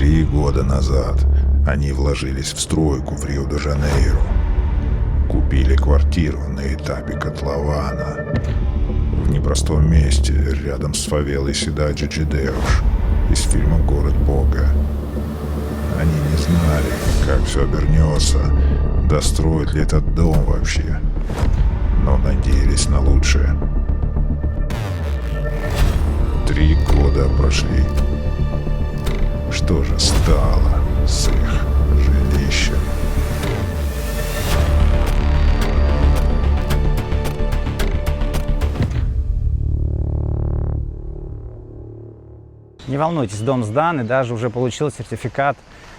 3 года назад они вложились в стройку в Рио-де-Жанейро. Купили квартиру на этапе котлована. В непростом месте, рядом с фавелой Сидаджи Джидеуш из фильма «Город Бога». Они не знали, как все обернется, достроят ли этот дом вообще, но надеялись на лучшее. 3 года прошли. Что же стало с их жилищем? Не волнуйтесь, дом сдан и даже уже получил сертификат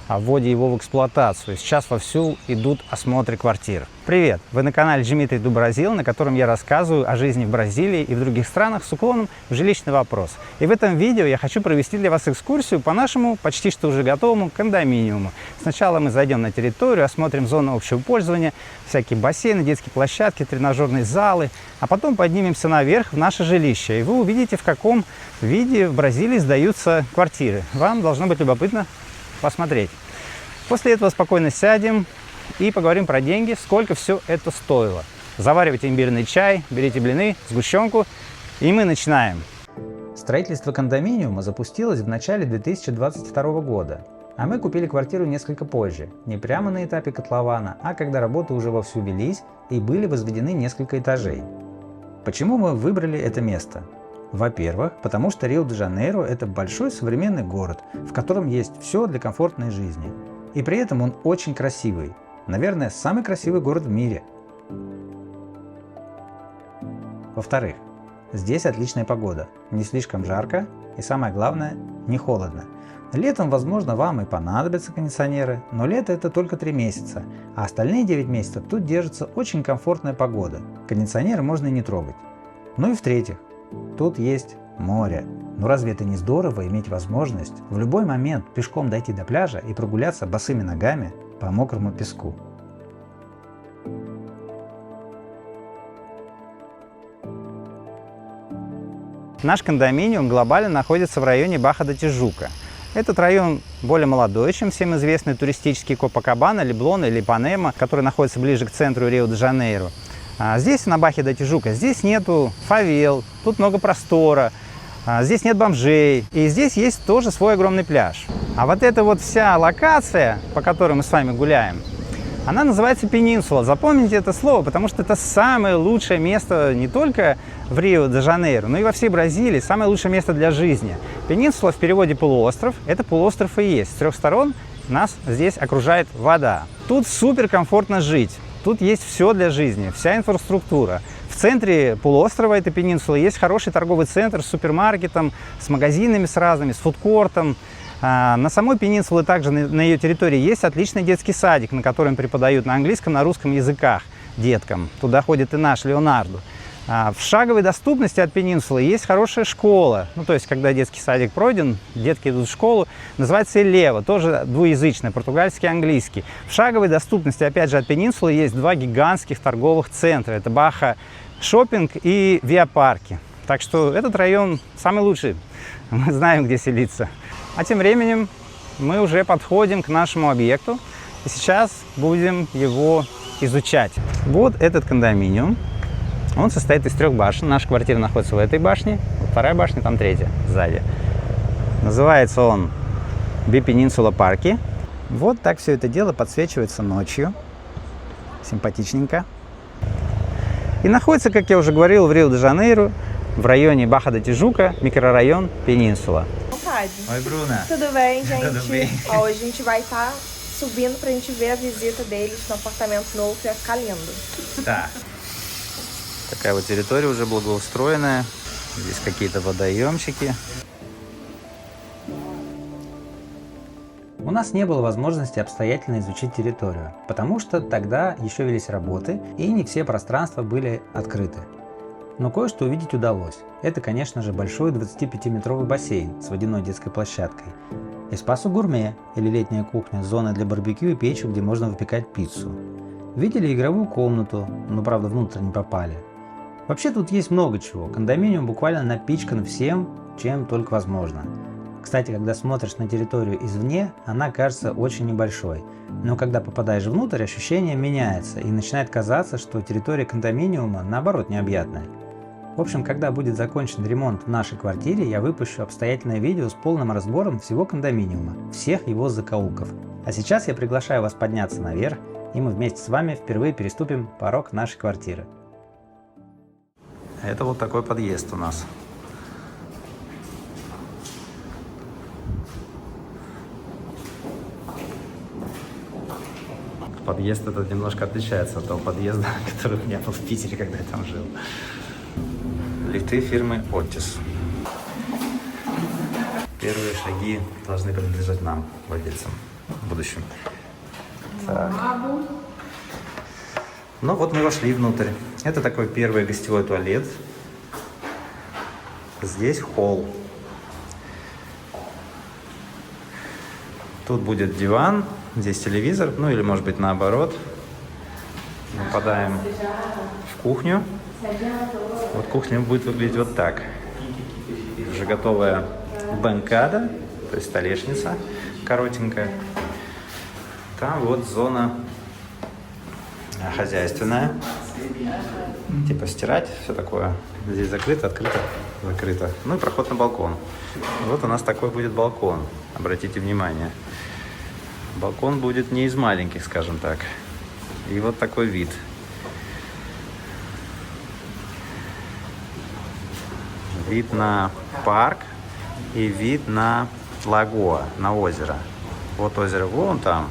о вводе его в эксплуатацию. Сейчас вовсю идут осмотры квартир. Привет! Вы на канале Дмитрий Дубразил, на котором я рассказываю о жизни в Бразилии и в других странах с уклоном в жилищный вопрос. И в этом видео я хочу провести для вас экскурсию по нашему почти что уже готовому кондоминиуму. Сначала мы зайдем на территорию, осмотрим зону общего пользования, всякие бассейны, детские площадки, тренажерные залы, а потом поднимемся наверх в наше жилище. И вы увидите, в каком виде в Бразилии сдаются квартиры. Вам должно быть любопытно посмотреть. После этого спокойно сядем и поговорим про деньги, сколько все это стоило. Заваривайте имбирный чай, берите блины, сгущенку, и мы начинаем. Строительство кондоминиума запустилось в начале 2022 года, а мы купили квартиру несколько позже, не прямо на этапе котлована, а когда работы уже вовсю велись и были возведены несколько этажей. Почему мы выбрали это место? Во-первых, потому что Рио-де-Жанейро – это большой современный город, в котором есть все для комфортной жизни. И при этом он очень красивый. Наверное, самый красивый город в мире. Во-вторых, здесь отличная погода. Не слишком жарко и, самое главное, не холодно. Летом, возможно, вам и понадобятся кондиционеры, но лето – это только 3 месяца, а остальные 9 месяцев тут держится очень комфортная погода. Кондиционеры можно и не трогать. Ну и в-третьих, тут есть море. Ну разве это не здорово иметь возможность в любой момент пешком дойти до пляжа и прогуляться босыми ногами по мокрому песку? Наш кондоминиум глобально находится в районе Барра-да-Тижука. Этот район более молодой, чем всем известный туристический Копакабана, Леблон или Ипанема, который находится ближе к центру Рио-де-Жанейро. Здесь, на Барра-да-Тижука, здесь нету фавел, тут много простора, здесь нет бомжей, и здесь есть тоже свой огромный пляж. А вот эта вот вся локация, по которой мы с вами гуляем, она называется Пенинсула. Запомните это слово, потому что это самое лучшее место не только в Рио-де-Жанейро, но и во всей Бразилии, самое лучшее место для жизни. Пенинсула в переводе полуостров, это полуостров и есть. С 3 сторон нас здесь окружает вода. Тут супер комфортно жить. Тут есть все для жизни, вся инфраструктура. В центре полуострова этой пенинсулы есть хороший торговый центр с супермаркетом, с магазинами с разными, с фудкортом. На самой пенинсуле также на ее территории есть отличный детский садик, на котором преподают на английском, на русском языках деткам. Туда ходит и наш Леонардо. В шаговой доступности от пенинсулы есть хорошая школа. Ну, то есть, когда детский садик пройден, детки идут в школу. Называется Элева, тоже двуязычная, португальский и английский. В шаговой доступности, опять же, от пенинсулы есть 2 гигантских торговых центра. Это Баха Шоппинг и Виа Парки. Так что этот район самый лучший. Мы знаем, где селиться. А тем временем мы уже подходим к нашему объекту. И сейчас будем его изучать. Вот этот кондоминиум. Он состоит из 3 башен. Наша квартира находится в этой башне, 2-я башня, там 3-я сзади. Называется он Пенинсула Парки. Вот так все это дело подсвечивается ночью. Симпатичненько. И находится, как я уже говорил, в Рио-де-Жанейро, в районе Барра-да-Тижука, микрорайон Пенинсула. Oi, Bruna. Tudo bem, gente? Tudo bem. Ó, hoje a gente vai estar subindo pra gente ver a visita deles no apartamento novo, que vai ficar lindo. Да. Такая вот территория уже благоустроенная. Здесь какие-то водоемчики. У нас не было возможности обстоятельно изучить территорию, потому что тогда еще велись работы и не все пространства были открыты. Но кое-что увидеть удалось. Это, конечно же, большой 25-метровый бассейн с водяной детской площадкой. Эспасо гурме, или летняя кухня, зона для барбекю и печи, где можно выпекать пиццу. Видели игровую комнату, но правда внутрь не попали. Вообще тут есть много чего. Кондоминиум буквально напичкан всем, чем только возможно. Кстати, когда смотришь на территорию извне, она кажется очень небольшой. Но когда попадаешь внутрь, ощущение меняется и начинает казаться, что территория кондоминиума наоборот необъятная. В общем, когда будет закончен ремонт в нашей квартире, я выпущу обстоятельное видео с полным разбором всего кондоминиума, всех его закоулков. А сейчас я приглашаю вас подняться наверх, и мы вместе с вами впервые переступим порог нашей квартиры. Это вот такой подъезд у нас. Подъезд этот немножко отличается от того подъезда, который у меня был в Питере, когда я там жил. Лифты фирмы Otis. Первые шаги должны принадлежать нам, владельцам, в будущем. Так. Ну вот мы вошли внутрь. Это такой первый гостевой туалет. Здесь холл. Тут будет диван, здесь телевизор, ну или может быть наоборот. Мы попадаем в кухню. Вот кухня будет выглядеть вот так. Уже готовая банкада, то есть столешница коротенькая. Там вот зона хозяйственная. Типа стирать, все такое. Здесь закрыто, открыто, закрыто. Ну и проход на балкон. Вот у нас такой будет балкон. Обратите внимание. Балкон будет не из маленьких, скажем так. И вот такой вид. Вид на парк и вид на лагоа, на озеро. Вот озеро вон там.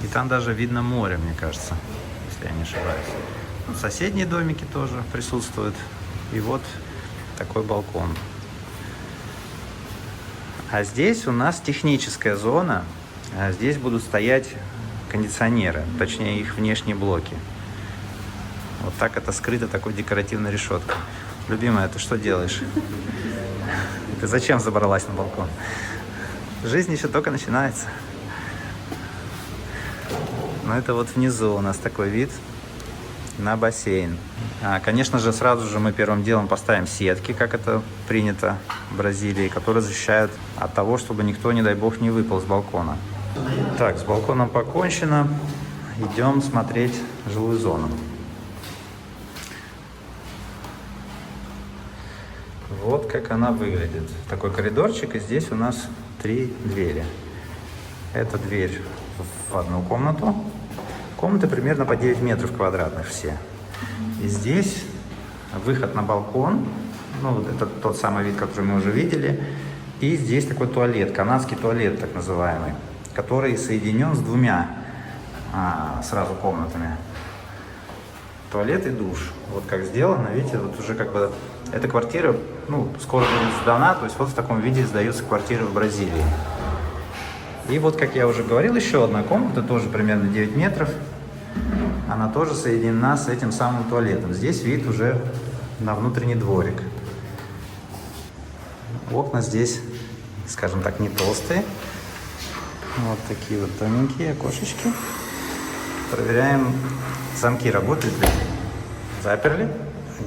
И там даже видно море, мне кажется, если я не ошибаюсь. Вот соседние домики тоже присутствуют. И вот такой балкон. А здесь у нас техническая зона. А здесь будут стоять кондиционеры, точнее их внешние блоки. Вот так это скрыто такой декоративной решеткой. Любимая, ты что делаешь? Ты зачем забралась на балкон? Жизнь еще только начинается. Но это вот внизу у нас такой вид на бассейн. Конечно же, сразу же мы первым делом поставим сетки, как это принято в Бразилии, которые защищают от того, чтобы никто, не дай бог, не выпал с балкона. Так, с балконом покончено. Идем смотреть жилую зону. Вот как она выглядит. Такой коридорчик, и здесь у нас 3 двери. Это дверь в одну комнату. Комнаты примерно по 9 метров квадратных все. И здесь выход на балкон. Ну, вот это тот самый вид, который мы уже видели. И здесь такой туалет, канадский туалет так называемый, который соединен с 2 сразу комнатами. Туалет и душ. Вот как сделано, видите, вот уже как бы эта квартира, ну, скоро будет сдана, то есть вот в таком виде сдаются квартиры в Бразилии. И вот, как я уже говорил, еще одна комната, тоже примерно 9 метров. Она тоже соединена с этим самым туалетом. Здесь вид уже на внутренний дворик. Окна здесь, скажем так, не толстые. Вот такие вот тоненькие окошечки. Проверяем, замки работают ли. Заперли,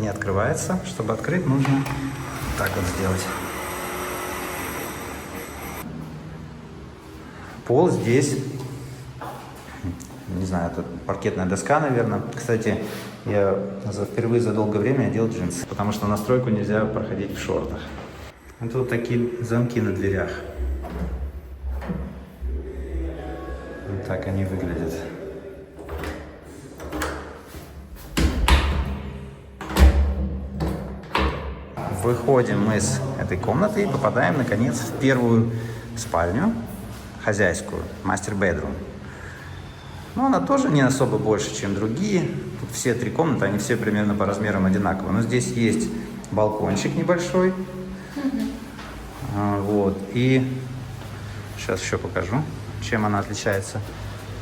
не открывается. Чтобы открыть, нужно так вот сделать. Пол здесь, не знаю, это паркетная доска, наверное. Кстати, я впервые за долгое время одел джинсы, потому что на стройку нельзя проходить в шортах. Это вот такие замки на дверях. Вот так они выглядят. Выходим мы из этой комнаты и попадаем, наконец, в первую спальню. Хозяйскую, мастер-бедрум. Но она тоже не особо больше, чем другие. Тут все 3 комнаты, они все примерно по размерам одинаковые. Но здесь есть балкончик небольшой. Вот. И сейчас еще покажу, чем она отличается.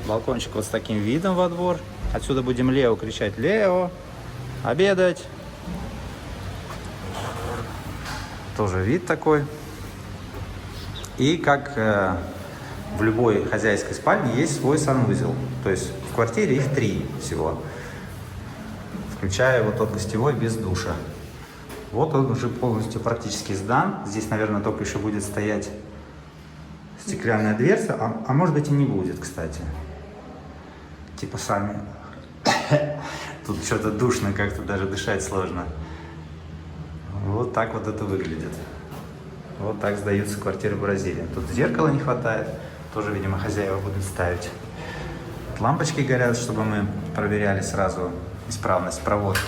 Балкончик вот с таким видом во двор. Отсюда будем Лео кричать: «Лео, обедать!» Тоже вид такой. И как в любой хозяйской спальне есть свой санузел. То есть в квартире их 3 всего. включая вот тот гостевой без душа. Вот он уже полностью практически сдан. Здесь, наверное, только еще будет стоять стеклянная дверца, а может быть и не будет, кстати. Типа сами. Тут что-то душно, как-то даже дышать сложно. Вот так вот это выглядит. Вот так сдаются квартиры в Бразилии. Тут зеркала не хватает, тоже, видимо, хозяева будут ставить. Лампочки горят, чтобы мы проверяли сразу исправность проводки.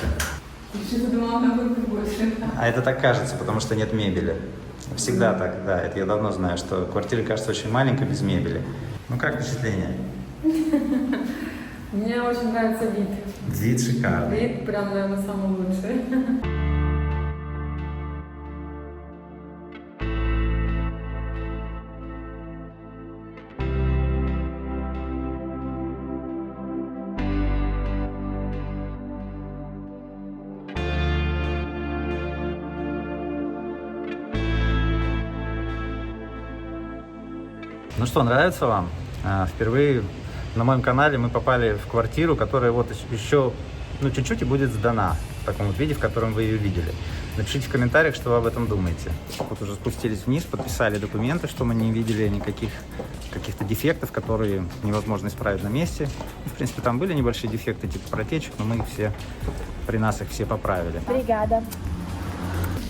Что-то думала, там будет больше. А это так кажется, потому что нет мебели. Всегда так, да, это я давно знаю, что квартира кажется очень маленькой без мебели. Ну как впечатление? Мне очень нравится вид. Вид шикарный. Вид прям, наверное, самый лучший. Ну что, нравится вам? Впервые на моем канале мы попали в квартиру, которая вот еще чуть-чуть и будет сдана в таком вот виде, в котором вы ее видели. Напишите в комментариях, что вы об этом думаете. Вот уже спустились вниз, подписали документы, что мы не видели никаких каких-то дефектов, которые невозможно исправить на месте. В принципе, там были небольшие дефекты типа протечек, но мы их все, при нас их все поправили. Obrigada.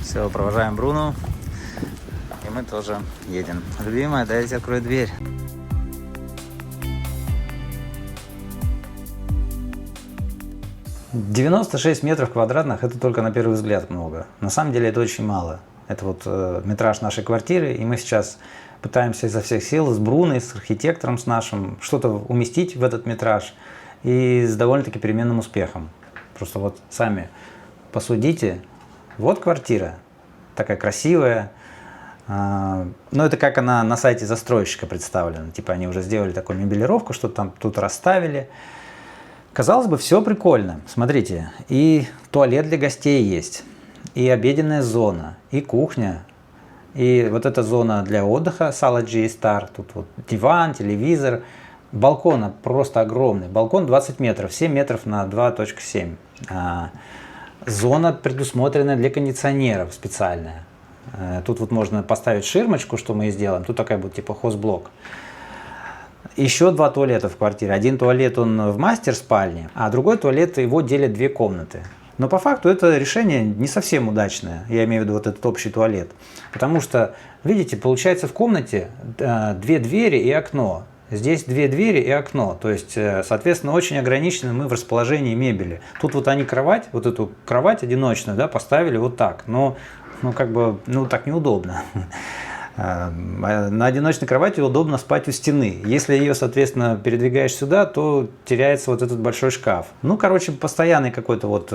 Все, провожаем Бруну. И мы тоже едем. Любимая, дайте открою дверь. «96 метров квадратных» — это только на первый взгляд много. На самом деле это очень мало. Это вот метраж нашей квартиры, и мы сейчас пытаемся изо всех сил с Бруной, с архитектором с нашим, что-то уместить в этот метраж, и с довольно-таки переменным успехом. Просто вот сами посудите. Вот квартира, такая красивая. Но это как она на сайте застройщика представлена. Типа они уже сделали такую мебелировку, что там тут расставили. Казалось бы, все прикольно. Смотрите, и туалет для гостей есть, и обеденная зона, и кухня, и вот эта зона для отдыха, Sala de estar. Тут вот диван, телевизор. Балкон просто огромный. Балкон 20 метров, 7 метров на 2.7. Зона предусмотрена для кондиционеров специальная. Тут вот можно поставить ширмочку, что мы и сделаем. Тут такая будет типа хозблок. Еще 2 туалета в квартире. Один туалет он в мастер-спальне, а другой туалет его делят 2 комнаты. Но по факту это решение не совсем удачное. Я имею в виду вот этот общий туалет. Потому что, видите, получается в комнате 2 двери и окно. Здесь 2 двери и окно. То есть, соответственно, очень ограничены мы в расположении мебели. Тут вот они кровать, вот эту кровать одиночную, да, поставили вот так. Но так неудобно. На одиночной кровати удобно спать у стены. Если ее, соответственно, передвигаешь сюда, то теряется вот этот большой шкаф. Постоянный какой-то вот,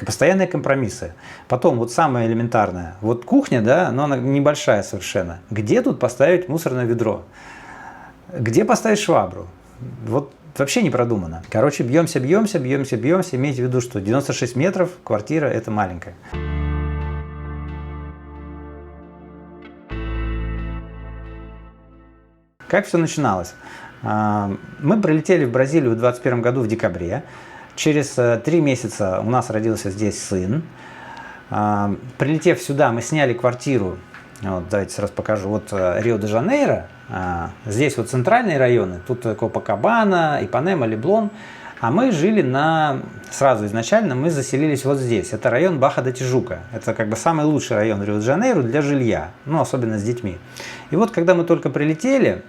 постоянные компромиссы. Потом вот самое элементарное. Вот кухня, да, но она небольшая совершенно. Где тут поставить мусорное ведро? Где поставить швабру? Вот вообще не продумано. Короче, бьемся. Имейте в виду, что 96 метров квартира – это маленькая. Как все начиналось? Мы прилетели в Бразилию в 2021 году в декабре. Через 3 месяца у нас родился здесь сын. Прилетев сюда, мы сняли квартиру. Вот, давайте сразу покажу. Вот Рио-де-Жанейро. Здесь вот центральные районы. Тут Копакабана, Ипанема, Леблон. А мы жили сразу изначально мы заселились вот здесь. Это район Барра-да-Тижука. Это как бы самый лучший район Рио-де-Жанейро для жилья. Особенно с детьми. И вот когда мы только прилетели,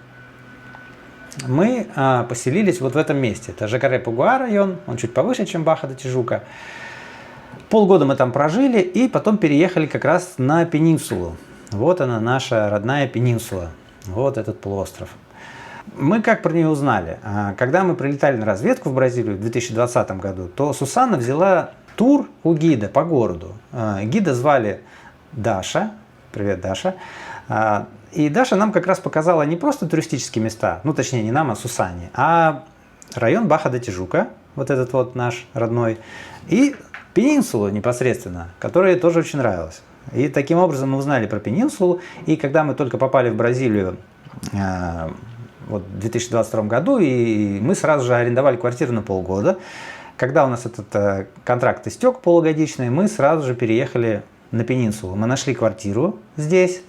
мы поселились вот в этом месте. Это Жакаре-Пагуа район, он чуть повыше, чем Барра-да-Тижука. Полгода мы там прожили и потом переехали как раз на Пенинсулу. Вот она, наша родная Пенинсула. Вот этот полуостров. Мы как про нее узнали? Когда мы прилетали на разведку в Бразилию в 2020 году, то Сусанна взяла тур у гида по городу. Гида звали Даша. Привет, Даша. И Даша нам как раз показала не просто туристические места, точнее не нам, а Сусанне, а район Барра-да-Тижука, вот этот вот наш родной, и Пенинсулу непосредственно, которая тоже очень нравилась. И таким образом мы узнали про Пенинсулу, и когда мы только попали в Бразилию в 2022 году, и мы сразу же арендовали квартиру на полгода, Когда у нас этот контракт истек полугодичный, мы сразу же переехали на Пенинсулу. Мы нашли квартиру здесь,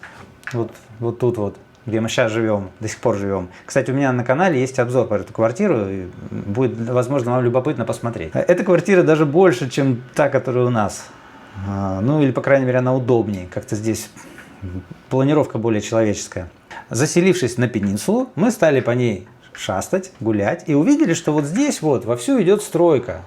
вот тут вот, где мы сейчас живем, до сих пор живем. Кстати, у меня на канале есть обзор про эту квартиру, и будет, возможно, вам любопытно посмотреть. Эта квартира даже больше, чем та, которая у нас. Ну, или, по крайней мере, она удобнее. Как-то здесь планировка более человеческая. Заселившись на Пенинсулу, мы стали по ней шастать, гулять, и увидели, что вот здесь вот вовсю идет стройка.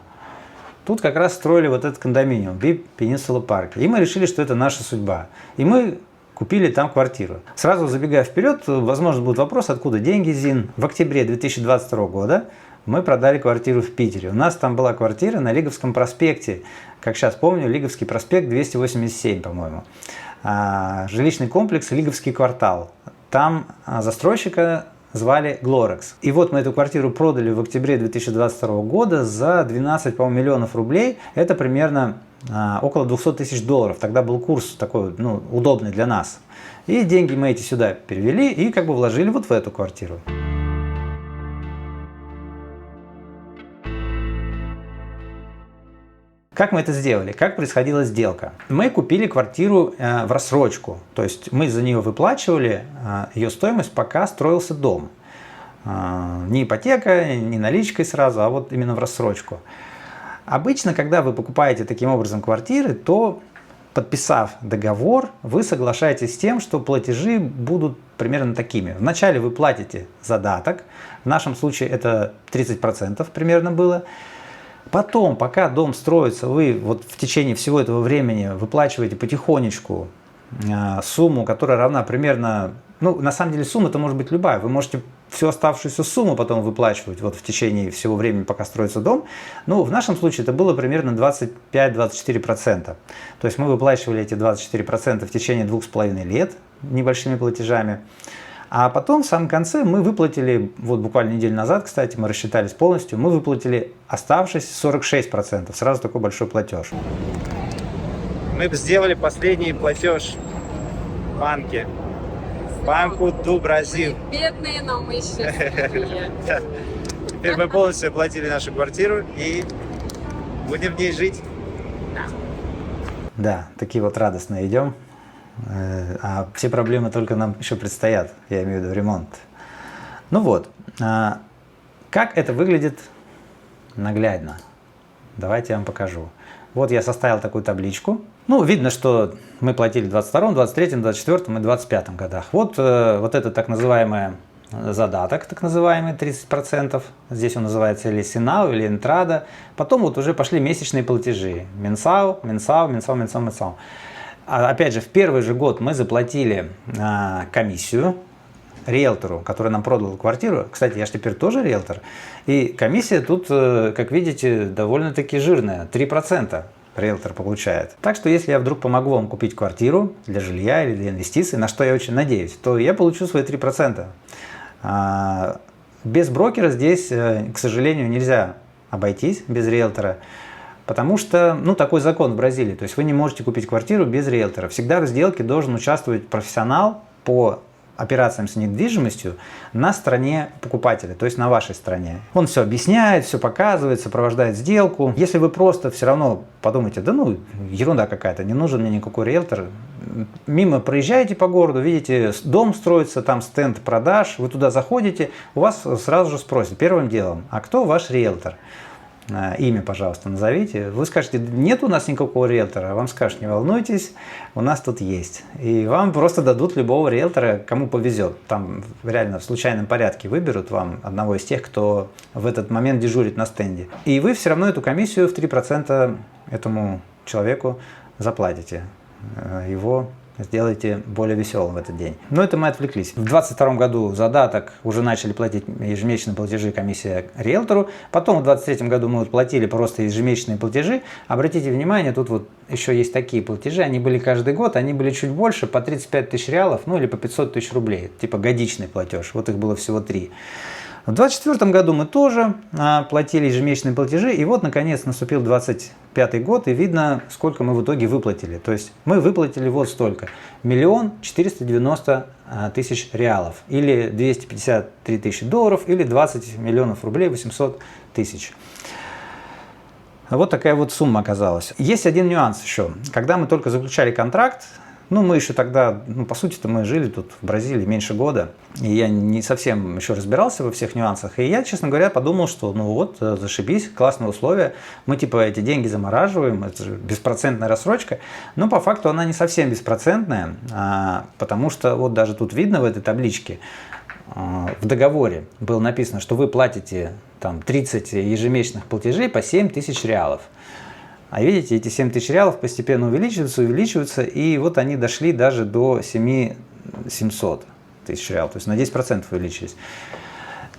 Тут как раз строили вот этот кондоминиум, VIP Peninsula Park. И мы решили, что это наша судьба. И мы купили там квартиру. Сразу забегая вперед, возможно, будет вопрос, откуда деньги, Зин. В октябре 2022 года мы продали квартиру в Питере. У нас там была квартира на Лиговском проспекте. Как сейчас помню, Лиговский проспект 287, по-моему. Жилищный комплекс Лиговский квартал. Там застройщика звали Glorex. И вот мы эту квартиру продали в октябре 2022 года за 12, по-моему, миллионов рублей. Это примерно около 200 тысяч долларов. Тогда был курс такой, ну, удобный для нас. И деньги мы эти сюда перевели и как бы вложили вот в эту квартиру. Как мы это сделали? Как происходила сделка? Мы купили квартиру в рассрочку, то есть мы за нее выплачивали ее стоимость, пока строился дом. Не ипотека, не наличкой сразу, а вот именно в рассрочку. Обычно, когда вы покупаете таким образом квартиры, то, подписав договор, вы соглашаетесь с тем, что платежи будут примерно такими. Вначале вы платите задаток, в нашем случае это 30% примерно было. Потом, пока дом строится, вы вот в течение всего этого времени выплачиваете потихонечку сумму, которая равна примерно, ну, на самом деле сумма это может быть любая. Вы можете всю оставшуюся сумму потом выплачивать вот в течение всего времени, пока строится дом. Ну, в нашем случае это было примерно 25-24%. То есть мы выплачивали эти 24% в течение 2,5 лет небольшими платежами. А потом, в самом конце, мы выплатили, вот буквально неделю назад, кстати, мы рассчитались полностью, мы выплатили оставшиеся 46%. Сразу такой большой платеж. Мы сделали последний платеж в банке. Банку do Brasil. Бедные, но мы счастливые. Теперь мы полностью оплатили нашу квартиру и будем в ней жить. Да, такие вот радостные идем. А все проблемы только нам еще предстоят, я имею в виду ремонт. Ну вот, как это выглядит наглядно? Давайте я вам покажу. Вот я составил такую табличку. Ну, видно, что мы платили в 22, 23, 24 и 25 годах. Вот это так называемый задаток, так называемый 30%. Здесь он называется или Синау, или Интрада. Потом вот уже пошли месячные платежи. Менсау. Опять же, в первый же год мы заплатили комиссию риэлтору, который нам продал квартиру. Кстати, я же теперь тоже риэлтор. И комиссия тут, как видите, довольно-таки жирная. 3% риэлтор получает. Так что, если я вдруг помогу вам купить квартиру для жилья или для инвестиций, на что я очень надеюсь, то я получу свои 3%. Без брокера здесь, к сожалению, нельзя обойтись, без риэлтора. Потому что, ну, такой закон в Бразилии. То есть вы не можете купить квартиру без риэлтора. Всегда в сделке должен участвовать профессионал по операциям с недвижимостью на стороне покупателя, то есть на вашей стороне. Он все объясняет, все показывает, сопровождает сделку. Если вы просто все равно подумаете, да ну, ерунда какая-то, не нужен мне никакой риэлтор, мимо проезжаете по городу, видите, дом строится, там стенд продаж, вы туда заходите, у вас сразу же спросят первым делом, а кто ваш риэлтор? Имя, пожалуйста, назовите. Вы скажете, нет у нас никакого риэлтора, а вам скажут, не волнуйтесь, у нас тут есть. И вам просто дадут любого риэлтора, кому повезет. Там реально в случайном порядке выберут вам одного из тех, кто в этот момент дежурит на стенде. И вы все равно эту комиссию в 3% этому человеку заплатите. Его сделайте более веселым в этот день. Но это мы отвлеклись. В 2022 году задаток уже начали платить ежемесячные платежи комиссия риэлтору. Потом в 2023 году мы платили просто ежемесячные платежи. Обратите внимание, тут вот еще есть такие платежи. Они были каждый год, они были чуть больше, по 35 тысяч реалов, ну или по 500 тысяч рублей. Типа годичный платеж. Вот их было всего 3. В 2024 году мы тоже платили ежемесячные платежи, и вот наконец наступил 2025 год, и видно, сколько мы в итоге выплатили. То есть мы выплатили вот столько: 1 490 000 реалов, или 253 тысячи долларов, или 20 миллионов рублей 800 тысяч. Вот такая вот сумма оказалась. Есть один нюанс еще. Когда мы только заключали контракт, мы еще тогда, по сути-то мы жили тут в Бразилии меньше года, и я не совсем еще разбирался во всех нюансах. И я, честно говоря, подумал, что зашибись, классные условия, мы эти деньги замораживаем, это же беспроцентная рассрочка. Но по факту она не совсем беспроцентная, потому что вот даже тут видно в этой табличке, в договоре было написано, что вы платите 30 ежемесячных платежей по 7 тысяч реалов. А видите, эти 7 тысяч реалов постепенно увеличиваются, и вот они дошли даже до 700 тысяч реалов, то есть на 10% увеличились.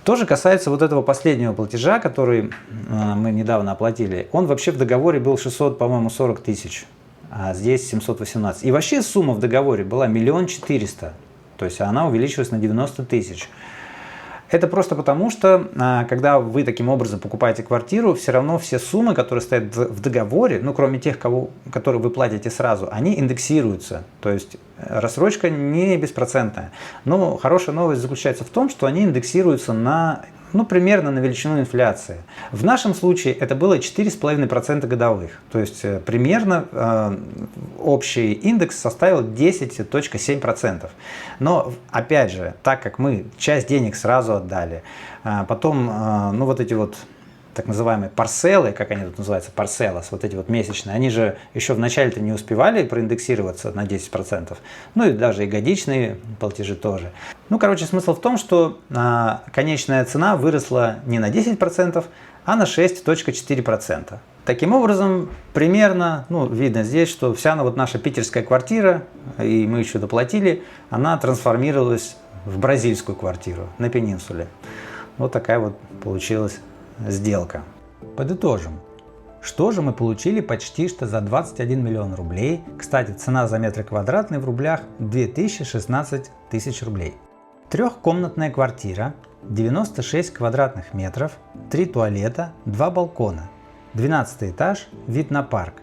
Тоже касается вот этого последнего платежа, который мы недавно оплатили. Он вообще в договоре был 640 тысяч, а здесь 718. И вообще сумма в договоре была 1 400 000, то есть она увеличилась на 90 тысяч. Это просто потому, что когда вы таким образом покупаете квартиру, все равно все суммы, которые стоят в договоре, кроме тех, которые вы платите сразу, они индексируются. То есть рассрочка не беспроцентная. Но хорошая новость заключается в том, что они индексируются примерно на величину инфляции. В нашем случае это было 4,5% годовых. То есть примерно общий индекс составил 10,7%. Но опять же, так как мы часть денег сразу отдали, потом так называемые парселы, как они тут называются, парселас, вот эти вот месячные, они же еще в начале-то не успевали проиндексироваться на 10%, и даже и годичные платежи тоже. Смысл в том, что конечная цена выросла не на 10%, а на 6,4%. Таким образом, примерно, видно здесь, что вся наша питерская квартира, и мы еще доплатили, она трансформировалась в бразильскую квартиру на Пенинсуле. Вот такая вот получилась сделка. Подытожим. Что же мы получили почти что за 21 миллион рублей? Кстати, цена за метр квадратный в рублях 2016 тысяч рублей. Трехкомнатная квартира, 96 квадратных метров, 3 туалета, 2 балкона, 12 этаж, вид на парк.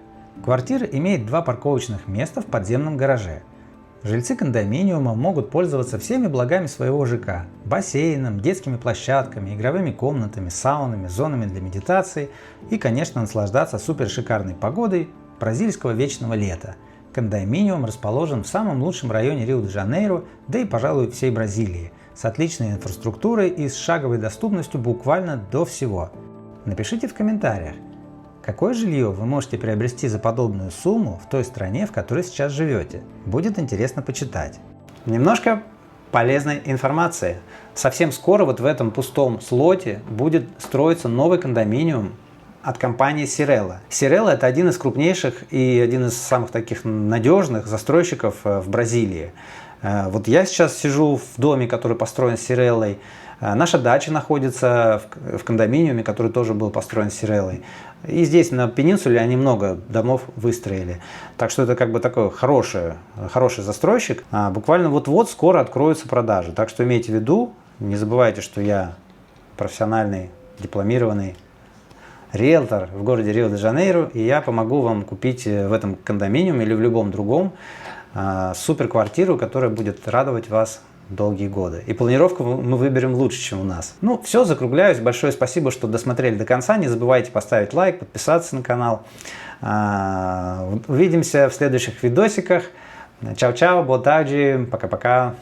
Квартира имеет 2 парковочных места в подземном гараже. Жильцы кондоминиума могут пользоваться всеми благами своего ЖК – бассейном, детскими площадками, игровыми комнатами, саунами, зонами для медитации и, конечно, наслаждаться супер шикарной погодой бразильского вечного лета. Кондоминиум расположен в самом лучшем районе Рио-де-Жанейро, да и, пожалуй, всей Бразилии, с отличной инфраструктурой и с шаговой доступностью буквально до всего. Напишите в комментариях, какое жилье вы можете приобрести за подобную сумму в той стране, в которой сейчас живете. Будет интересно почитать. Немножко полезной информации. Совсем скоро в этом пустом слоте будет строиться новый кондоминиум от компании Сирелла. Сирелла — это один из крупнейших и один из самых таких надежных застройщиков в Бразилии. Вот я сейчас сижу в доме, который построен Сиреллой. Наша дача находится в кондоминиуме, который тоже был построен Сиреллой. И здесь на Пенинсуле они много домов выстроили. Так что это такой хороший застройщик. Буквально вот-вот скоро откроются продажи. Так что имейте в виду, не забывайте, что я профессиональный, дипломированный риэлтор в городе Рио-де-Жанейро, и я помогу вам купить в этом кондоминиуме или в любом другом супер квартиру, которая будет радовать вас долгие годы. И планировку мы выберем лучше, чем у нас. Все, закругляюсь. Большое спасибо, что досмотрели до конца. Не забывайте поставить лайк, подписаться на канал. Увидимся в следующих видосиках. Чао-чао, boa tarde, пока-пока.